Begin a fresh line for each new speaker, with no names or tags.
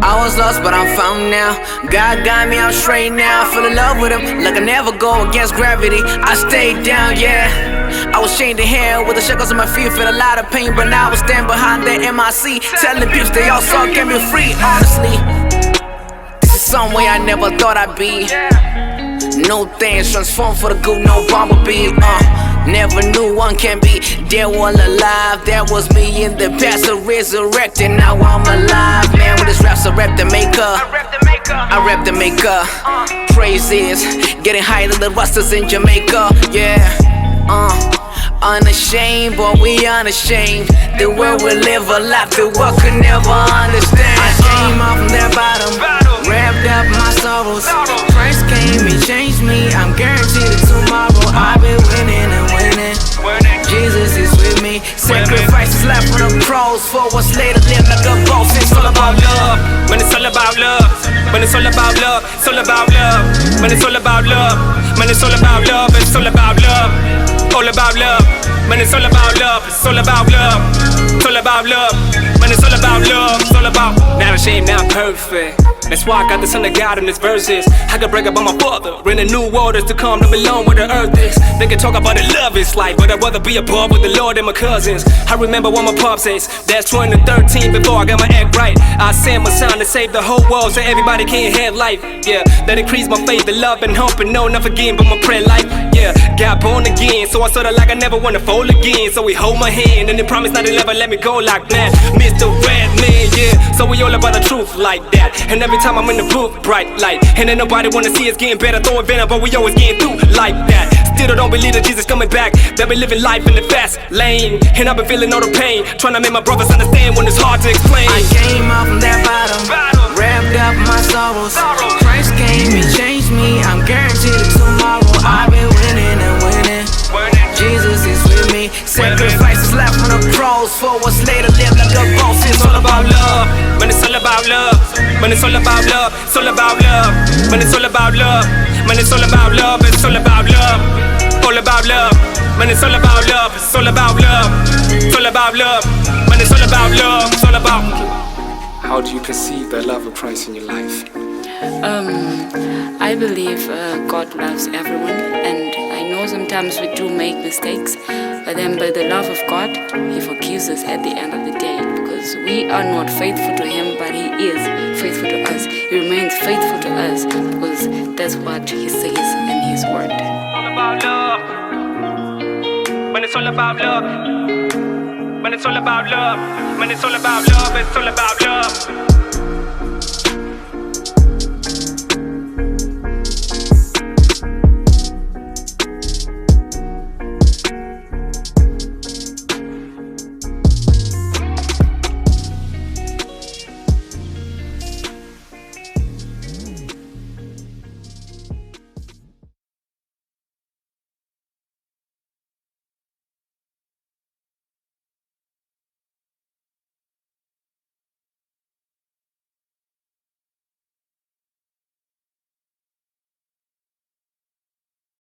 I was lost, but I'm found now. God got me, I'm straight now. I fell in love with him, like I never go against gravity. I stayed down, yeah. I was chained to hell with the shackles on my feet, feel a lot of pain, but now I stand behind that MIC, telling people they all suck and be free. Honestly, this is some way I never thought I'd be. No things transformed for the good, no bumblebee. Never knew one can be dead while alive. That was me in the past, so resurrected. Now I'm alive, man. With this raps, I rap the maker. I rap the maker. Praises, getting higher than the rusters in Jamaica. Yeah, unashamed, but we unashamed. The world we live a life the world could never understand. I came out from that bottom, wrapped up my sorrows. Christ came, he changed me. I'm guaranteed that tomorrow I'll be winning and winning. Jesus is with me. Sacrifice his life on the cross for what's later. Live like a boss. It's all about love.
When it's all about love. When it's all about love. It's all about love. When it's all about love. When it's all about love. It's all about love. All about love. When it's all about love. It's all about love. It's all about love. When it's all about love. It's all about. Not ashamed, not perfect. That's why I got the son of God in these verses. I can brag about my father in the new waters to come to belong where the earth is. They can talk about the love is life, but I'd rather be above with the Lord and my cousins. I remember what my pop says. That's 2013 before I got my act right. I sent my son to save the whole world so everybody can have life. Yeah, that increased my faith, the love and hope, and no, not forgetting but my prayer life. Yeah, got born again, so I sorta like I never wanna fall again. So he hold my hand and he promised not to ever let me go like that. Mr. Redman, yeah. So we all about the truth like that. And every time I'm in the booth, bright light. And ain't nobody wanna see us getting better, throwing venom, but we always getting through like that. Still don't believe that Jesus coming back. That we living life in the fast lane. And I've been feeling all the pain, trying to make my brothers understand when it's hard to explain.
I came out from that bottom, wrapped up my sorrows. Christ came, he changed me. I'm guaranteed that tomorrow I'll be winning and winning. Jesus is with me. Sacrifice his life on the cross for what's later. Live like a boss. It's all about love.
When it's all about love. When it's all about love. It's all about love. When it's all about love. When it's all about love. It's all about love. All about love. When it's all about love. It's all about love. It's all about love. When it's all about love. It's all about.
How do you perceive the love of Christ in your life?
I believe God loves everyone, and I know sometimes we do make mistakes, but then by the love of God, He forgives us at the end of the day, because we are not faithful to Him, but He is faithful to us. He remains faithful to us, because that's what He says in His word.
All about love. When it's all about love. When it's all about love. When it's all about love. It's all about love.